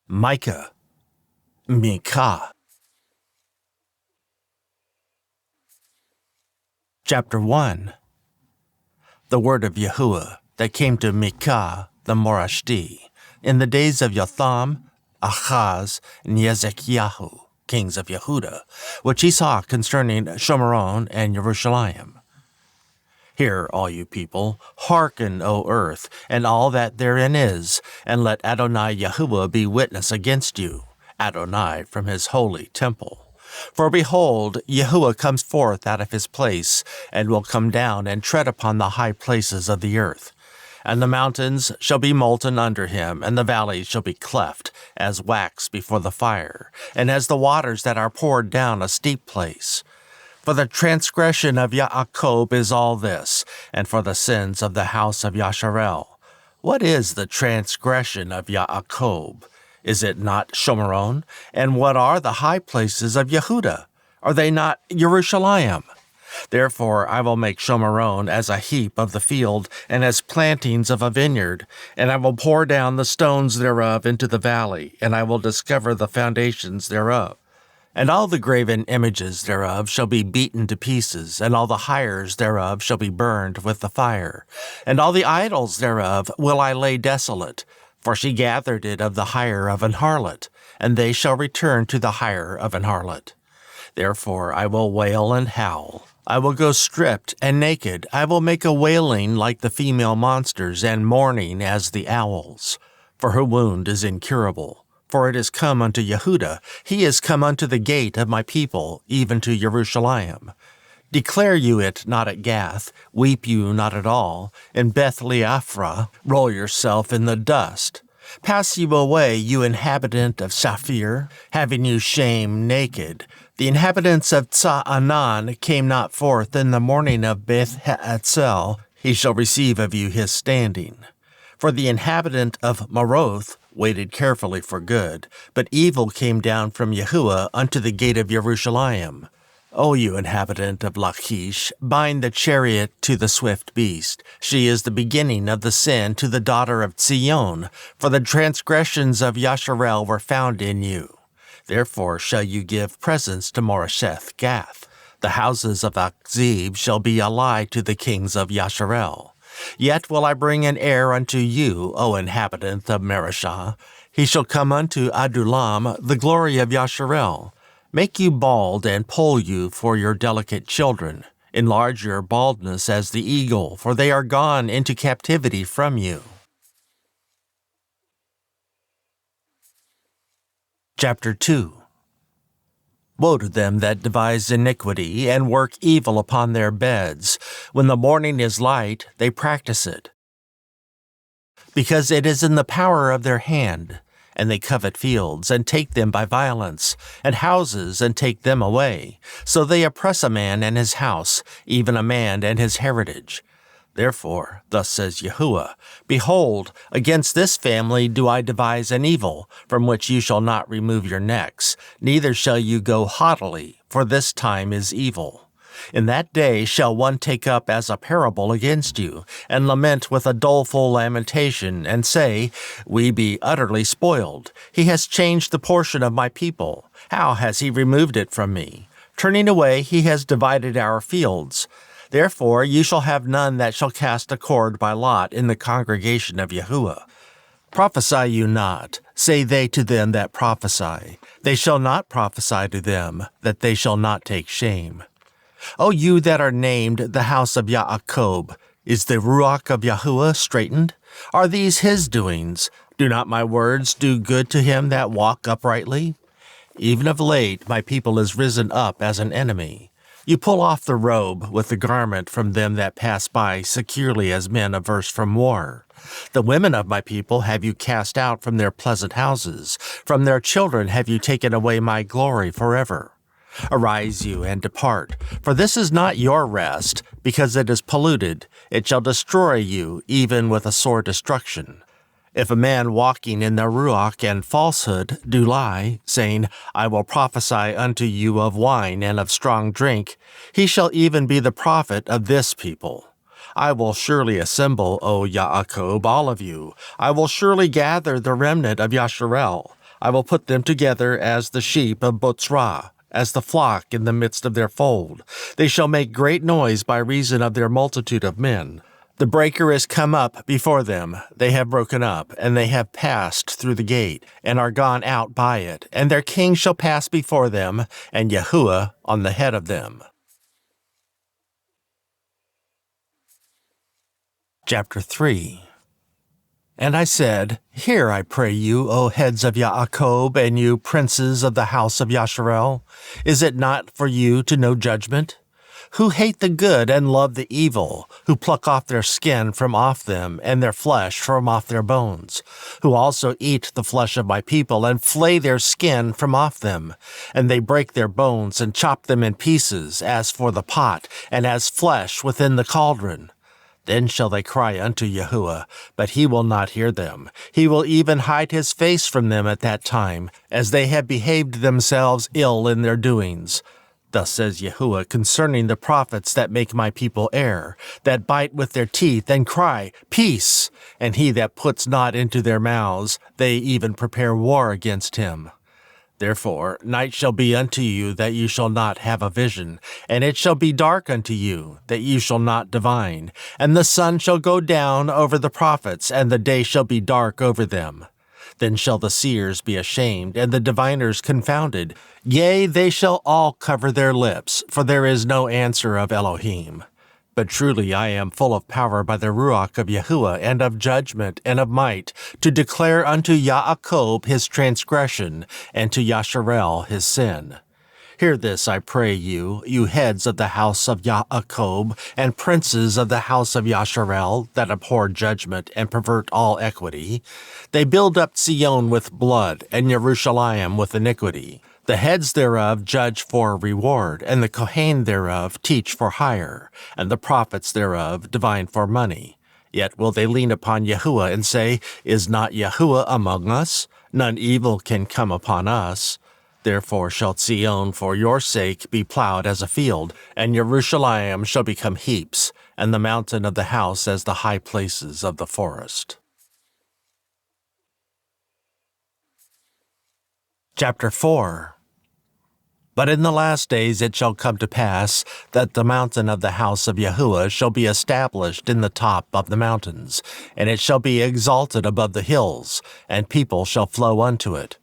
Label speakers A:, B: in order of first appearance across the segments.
A: Micah, Micah. Chapter 1. The word of Yahuah that came to Micah the Morashti in the days of Yotham, Achaz, and Hezekiah, kings of Yehudah, which he saw concerning Shomeron and Jerusalem. Hear, all you people, hearken, O earth, and all that therein is, and let Adonai Yahuah be witness against you, Adonai from his holy temple. For behold, Yahuah comes forth out of his place, and will come down and tread upon the high places of the earth. And the mountains shall be molten under him, and the valleys shall be cleft, as wax before the fire, and as the waters that are poured down a steep place. For the transgression of Yaakov is all this, and for the sins of the house of Yasharel. What is the transgression of Yaakov? Is it not Shomeron? And what are the high places of Yehudah? Are they not Jerusalem? Therefore I will make Shomeron as a heap of the field, and as plantings of a vineyard, and I will pour down the stones thereof into the valley, and I will discover the foundations thereof. And all the graven images thereof shall be beaten to pieces, and all the hires thereof shall be burned with the fire. And all the idols thereof will I lay desolate, for she gathered it of the hire of an harlot, and they shall return to the hire of an harlot. Therefore I will wail and howl. I will go stripped and naked. I will make a wailing like the female monsters, and mourning as the owls. For her wound is incurable. For it is come unto Yehudah, he is come unto the gate of my people, even to Jerusalem. Declare you it not at Gath, weep you not at all. In Beth-leaphrah, roll yourself in the dust. Pass you away, you inhabitant of Saphir, having you shame naked. The inhabitants of Tza'anan came not forth in the morning of Beth-Haatzel. He shall receive of you his standing. For the inhabitant of Maroth waited carefully for good, but evil came down from Yahuah unto the gate of Jerusalem. O you inhabitant of Lachish, bind the chariot to the swift beast. She is the beginning of the sin to the daughter of Zion, for the transgressions of Yasharel were found in you. Therefore shall you give presents to Moresheth Gath. The houses of Achzib shall be a lie to the kings of Yasharel. Yet will I bring an heir unto you, O inhabitant of Mareshah. He shall come unto Adullam, the glory of Yasharel. Make you bald and poll you for your delicate children. Enlarge your baldness as the eagle, for they are gone into captivity from you. Chapter 2. Woe to them that devise iniquity, and work evil upon their beds. When the morning is light, they practice it. Because it is in the power of their hand, and they covet fields, and take them by violence, and houses, and take them away. So they oppress a man and his house, even a man and his heritage. Therefore, thus says Yahuah, Behold, against this family do I devise an evil, from which you shall not remove your necks, neither shall you go haughtily, for this time is evil. In that day shall one take up as a parable against you, and lament with a doleful lamentation, and say, We be utterly spoiled. He has changed the portion of my people. How has he removed it from me? Turning away, he has divided our fields. Therefore you shall have none that shall cast a cord by lot in the congregation of Yahuah. Prophesy you not, say they to them that prophesy. They shall not prophesy to them, that they shall not take shame. O you that are named the house of Yaakov, is the Ruach of Yahuah straitened? Are these his doings? Do not my words do good to him that walk uprightly? Even of late my people is risen up as an enemy. You pull off the robe with the garment from them that pass by securely as men averse from war. The women of my people have you cast out from their pleasant houses. From their children have you taken away my glory forever. Arise you and depart, for this is not your rest, because it is polluted. It shall destroy you, even with a sore destruction. If a man walking in the ruach and falsehood do lie, saying, I will prophesy unto you of wine and of strong drink, he shall even be the prophet of this people. I will surely assemble, O Yaakov, all of you. I will surely gather the remnant of Yasharel. I will put them together as the sheep of Botzrah, as the flock in the midst of their fold. They shall make great noise by reason of their multitude of men. The breaker is come up before them. They have broken up, and they have passed through the gate, and are gone out by it. And their king shall pass before them, and Yahuah on the head of them. Chapter 3. And I said, Hear, I pray you, O heads of Yaakov, and you princes of the house of Yasharel. Is it not for you to know judgment? Who hate the good and love the evil, who pluck off their skin from off them, and their flesh from off their bones, who also eat the flesh of my people, and flay their skin from off them, and they break their bones, and chop them in pieces, as for the pot, and as flesh within the cauldron. Then shall they cry unto Yahuah, but he will not hear them. He will even hide his face from them at that time, as they have behaved themselves ill in their doings. Thus says Yahuah concerning the prophets that make my people err, that bite with their teeth and cry, Peace! And he that puts not into their mouths, they even prepare war against him. Therefore, night shall be unto you that you shall not have a vision, and it shall be dark unto you that you shall not divine, and the sun shall go down over the prophets, and the day shall be dark over them. Then shall the seers be ashamed, and the diviners confounded. Yea, they shall all cover their lips, for there is no answer of elohiym. But truly I am full of power by the Ruach of Yahuah, and of judgment, and of might, to declare unto Yaakov his transgression, and to Yasharel his sin. Hear this, I pray you, you heads of the house of Yaakov, and princes of the house of Yasharel, that abhor judgment and pervert all equity. They build up Zion with blood, and Jerusalem with iniquity. The heads thereof judge for reward, and the Kohen thereof teach for hire, and the prophets thereof divine for money. Yet will they lean upon Yahuah and say, Is not Yahuah among us? None evil can come upon us. Therefore shall Zion for your sake be plowed as a field, and Jerusalem shall become heaps, and the mountain of the house as the high places of the forest. Chapter 4. But in the last days it shall come to pass that the mountain of the house of Yahuah shall be established in the top of the mountains, and it shall be exalted above the hills, and people shall flow unto it.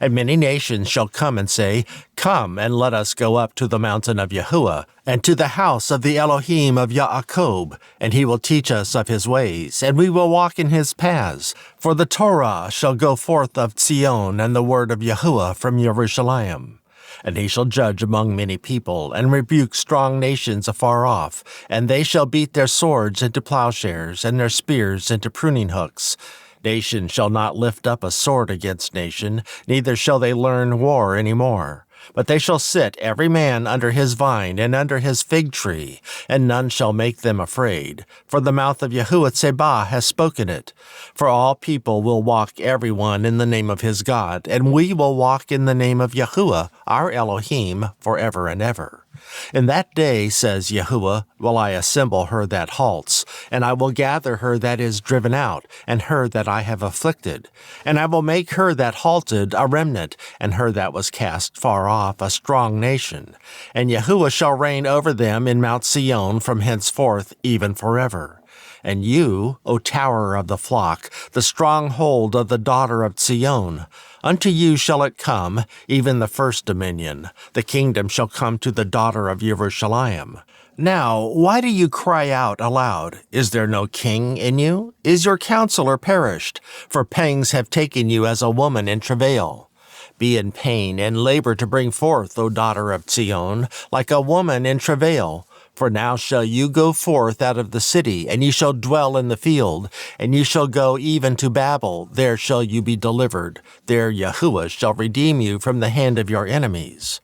A: And many nations shall come and say, Come, and let us go up to the mountain of Yahuah, and to the house of the elohiym of Yaakov, and he will teach us of his ways, and we will walk in his paths. For the Torah shall go forth of Zion, and the word of Yahuah from Jerusalem. And he shall judge among many people, and rebuke strong nations afar off, and they shall beat their swords into plowshares, and their spears into pruning hooks. Nation shall not lift up a sword against nation, neither shall they learn war any more. But they shall sit every man under his vine and under his fig tree, and none shall make them afraid. For the mouth of Yahuah Tsebah has spoken it. For all people will walk every one in the name of his God, and we will walk in the name of Yahuah, our elohiym, forever and ever. In that day, says Yahuah, will I assemble her that halts, and I will gather her that is driven out, and her that I have afflicted. And I will make her that halted a remnant, and her that was cast far off a strong nation. And Yahuah shall reign over them in Mount Zion from henceforth even forever. And you, O tower of the flock, the stronghold of the daughter of Zion, unto you shall it come, even the first dominion. The kingdom shall come to the daughter of Jerusalem. Now, why do you cry out aloud? Is there no king in you? Is your counselor perished? For pangs have taken you as a woman in travail. Be in pain and labor to bring forth, O daughter of Zion, like a woman in travail. For now shall you go forth out of the city, and you shall dwell in the field, and you shall go even to Babel. There shall you be delivered. There Yahuah shall redeem you from the hand of your enemies.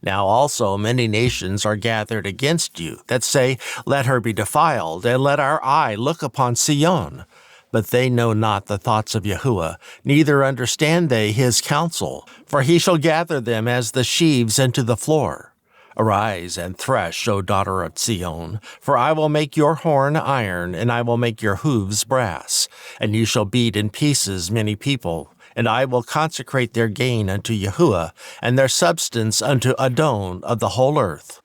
A: Now also many nations are gathered against you, that say, Let her be defiled, and let our eye look upon Zion. But they know not the thoughts of Yahuah, neither understand they his counsel. For he shall gather them as the sheaves into the floor. Arise and thresh, O daughter of Zion, for I will make your horn iron, and I will make your hooves brass. And you shall beat in pieces many people, And I will consecrate their gain unto Yahuah, and their substance unto Adon of the whole earth.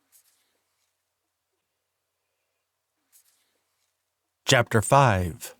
A: Chapter 5.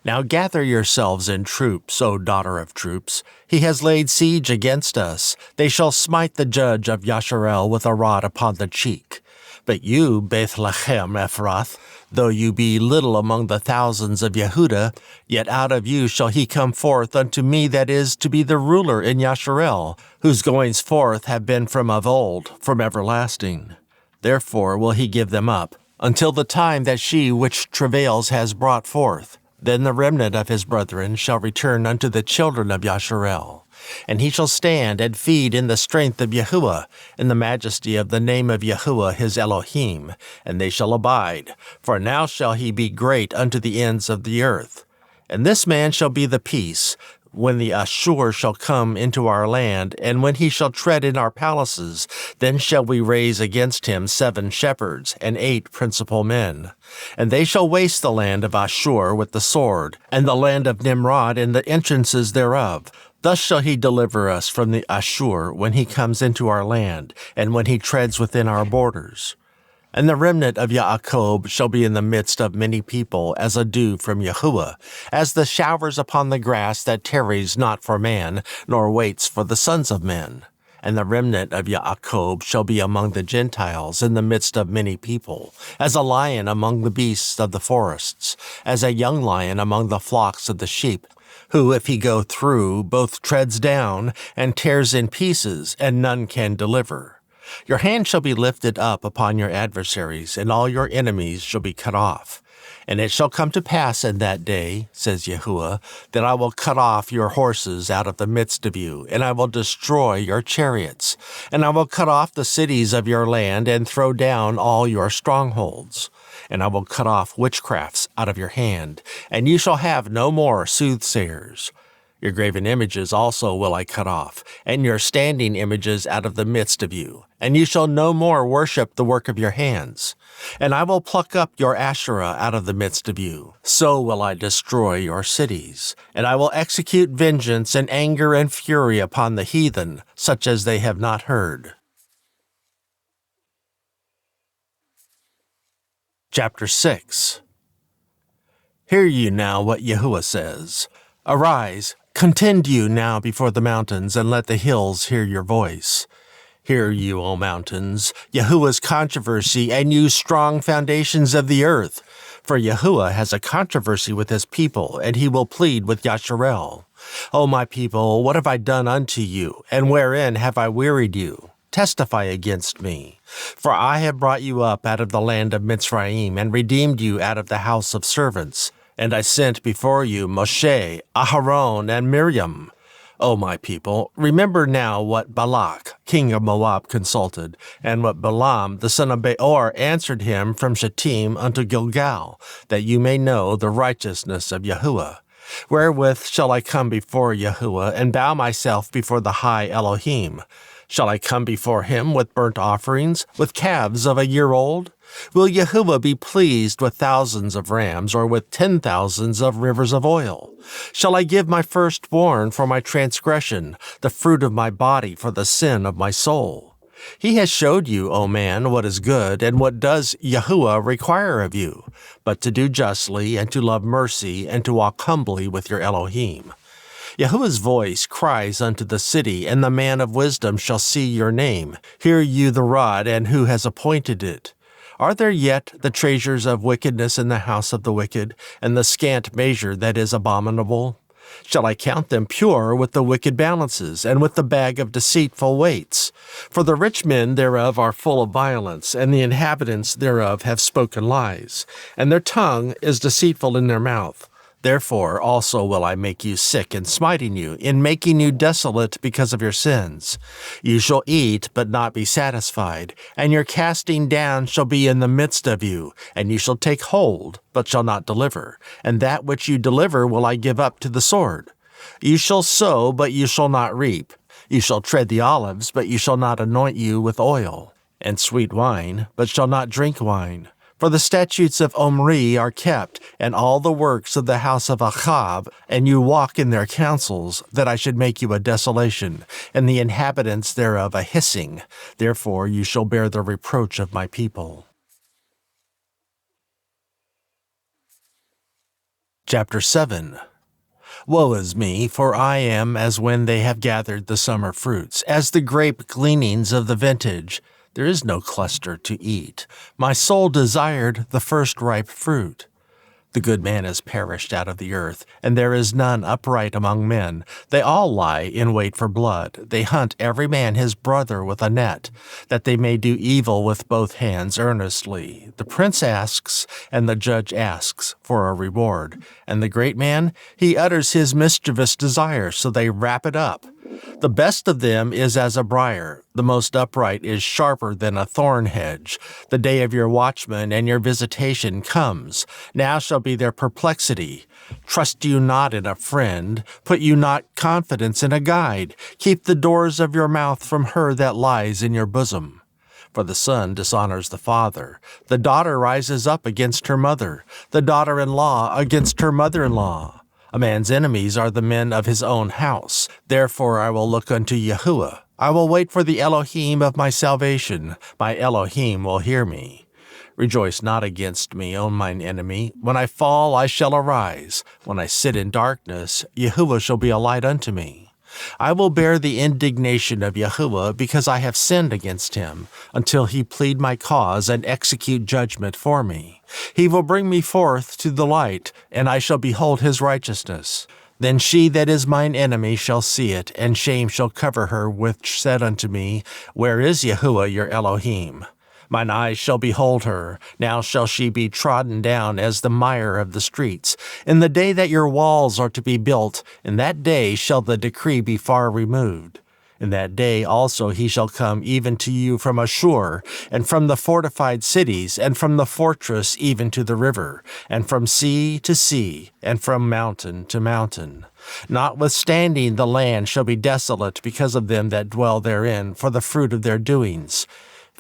A: Now gather yourselves in troops, O daughter of troops. He has laid siege against us. They shall smite the judge of Yasharel with a rod upon the cheek. But you, Bethlehem Ephrath, though you be little among the thousands of Yehudah, yet out of you shall he come forth unto me that is to be the ruler in Yasharel, whose goings forth have been from of old, from everlasting. Therefore will he give them up, until the time that she which travails has brought forth. Then the remnant of his brethren shall return unto the children of Yasharel. And he shall stand and feed in the strength of Yahuah, in the majesty of the name of Yahuah his elohiym, and they shall abide. For now shall he be great unto the ends of the earth. And this man shall be the peace, when the Ashur shall come into our land, and when he shall tread in our palaces, then shall we raise against him 7 shepherds, and 8 principal men. And they shall waste the land of Ashur with the sword, and the land of Nimrod and the entrances thereof. Thus shall he deliver us from the Ashur when he comes into our land, and when he treads within our borders. And the remnant of Yaakov shall be in the midst of many people as a dew from Yahuah, as the showers upon the grass that tarries not for man, nor waits for the sons of men. And the remnant of Yaakov shall be among the Gentiles in the midst of many people, as a lion among the beasts of the forests, as a young lion among the flocks of the sheep, who, if he go through, both treads down and tears in pieces, and none can deliver. Your hand shall be lifted up upon your adversaries, and all your enemies shall be cut off. And it shall come to pass in that day, says Yahuah, that I will cut off your horses out of the midst of you, and I will destroy your chariots. And I will cut off the cities of your land, and throw down all your strongholds. And I will cut off witchcrafts out of your hand, and you shall have no more soothsayers. Your graven images also will I cut off, and your standing images out of the midst of you, and you shall no more worship the work of your hands. And I will pluck up your Asherah out of the midst of you. So will I destroy your cities, and I will execute vengeance and anger and fury upon the heathen, such as they have not heard. Chapter 6. Hear ye now what Yahuah says. Arise, contend you now before the mountains, and let the hills hear your voice. Hear you, O mountains, Yahuah's controversy, and you strong foundations of the earth. For Yahuah has a controversy with his people, and he will plead with Yasharel. O my people, what have I done unto you, and wherein have I wearied you? Testify against me. For I have brought you up out of the land of Mitzrayim, and redeemed you out of the house of servants. And I sent before you Moshe, Aharon, and Miriam. O my people, remember now what Balak, king of Moab, consulted, and what Balaam, the son of Beor, answered him from Shittim unto Gilgal, that you may know the righteousness of Yahuah. Wherewith shall I come before Yahuah, and bow myself before the high Elohiym? Shall I come before him with burnt offerings, with calves of a year old? Will Yahuah be pleased with thousands of rams, or with 10,000s of rivers of oil? Shall I give my firstborn for my transgression, the fruit of my body for the sin of my soul? He has showed you, O man, what is good, and what does Yahuah require of you, but to do justly, and to love mercy, and to walk humbly with your Elohiym. Yahuah's voice cries unto the city, and the man of wisdom shall see your name. Hear you the rod, and who has appointed it? Are there yet the treasures of wickedness in the house of the wicked, and the scant measure that is abominable? Shall I count them pure with the wicked balances, and with the bag of deceitful weights? For the rich men thereof are full of violence, and the inhabitants thereof have spoken lies, and their tongue is deceitful in their mouth. Therefore also will I make you sick in smiting you, in making you desolate because of your sins. You shall eat, but not be satisfied, and your casting down shall be in the midst of you, and you shall take hold, but shall not deliver, and that which you deliver will I give up to the sword. You shall sow, but you shall not reap. You shall tread the olives, but you shall not anoint you with oil, and sweet wine, but shall not drink wine. For the statutes of Omri are kept, and all the works of the house of Achab, and you walk in their counsels, that I should make you a desolation, and the inhabitants thereof a hissing. Therefore you shall bear the reproach of my people. Chapter 7. Woe is me, for I am as when they have gathered the summer fruits, as the grape gleanings of the vintage. There is no cluster to eat. My soul desired the first ripe fruit. The good man is perished out of the earth, and there is none upright among men. They all lie in wait for blood. They hunt every man his brother with a net, that they may do evil with both hands earnestly. The prince asks, and the judge asks for a reward. And the great man, he utters his mischievous desire, so they wrap it up. The best of them is as a briar. The most upright is sharper than a thorn hedge. The day of your watchman and your visitation comes. Now shall be their perplexity. Trust you not in a friend. Put you not confidence in a guide. Keep the doors of your mouth from her that lies in your bosom. For the son dishonors the father. The daughter rises up against her mother. The daughter-in-law against her mother-in-law. A man's enemies are the men of his own house. Therefore I will look unto Yahuah. I will wait for the elohiym of my salvation. My elohiym will hear me. Rejoice not against me, O mine enemy. When I fall, I shall arise. When I sit in darkness, Yahuah shall be a light unto me. I will bear the indignation of Yahuah, because I have sinned against him, until he plead my cause and execute judgment for me. He will bring me forth to the light, and I shall behold his righteousness. Then she that is mine enemy shall see it, and shame shall cover her, which said unto me, Where is Yahuah your elohiym? Mine eyes shall behold her. Now shall she be trodden down as the mire of the streets. In the day that your walls are to be built, in that day shall the decree be far removed. In that day also he shall come even to you from Ashur, and from the fortified cities, and from the fortress even to the river, and from sea to sea, and from mountain to mountain. Notwithstanding the land shall be desolate because of them that dwell therein, for the fruit of their doings.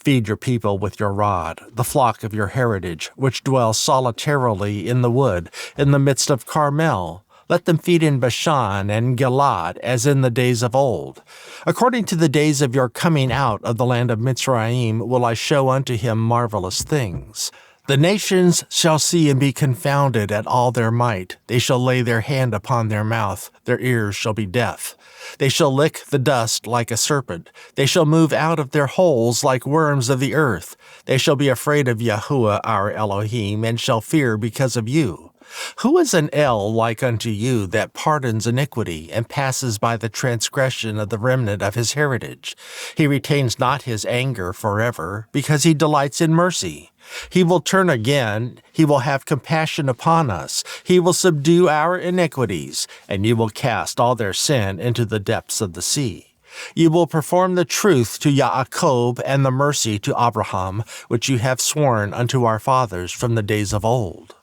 A: Feed your people with your rod, the flock of your heritage, which dwell solitarily in the wood, in the midst of Carmel. Let them feed in Bashan and Gilad, as in the days of old. According to the days of your coming out of the land of Mitzrayim will I show unto him marvelous things. The nations shall see and be confounded at all their might. They shall lay their hand upon their mouth, their ears shall be deaf. They shall lick the dust like a serpent. They shall move out of their holes like worms of the earth. They shall be afraid of Yahuah our elohiym, and shall fear because of you. Who is an El like unto you, that pardons iniquity, and passes by the transgression of the remnant of his heritage? He retains not his anger forever, because he delights in mercy. He will turn again, he will have compassion upon us. He will subdue our iniquities, and you will cast all their sin into the depths of the sea. You will perform the truth to Yaakov and the mercy to Abraham, which you have sworn unto our fathers from the days of old.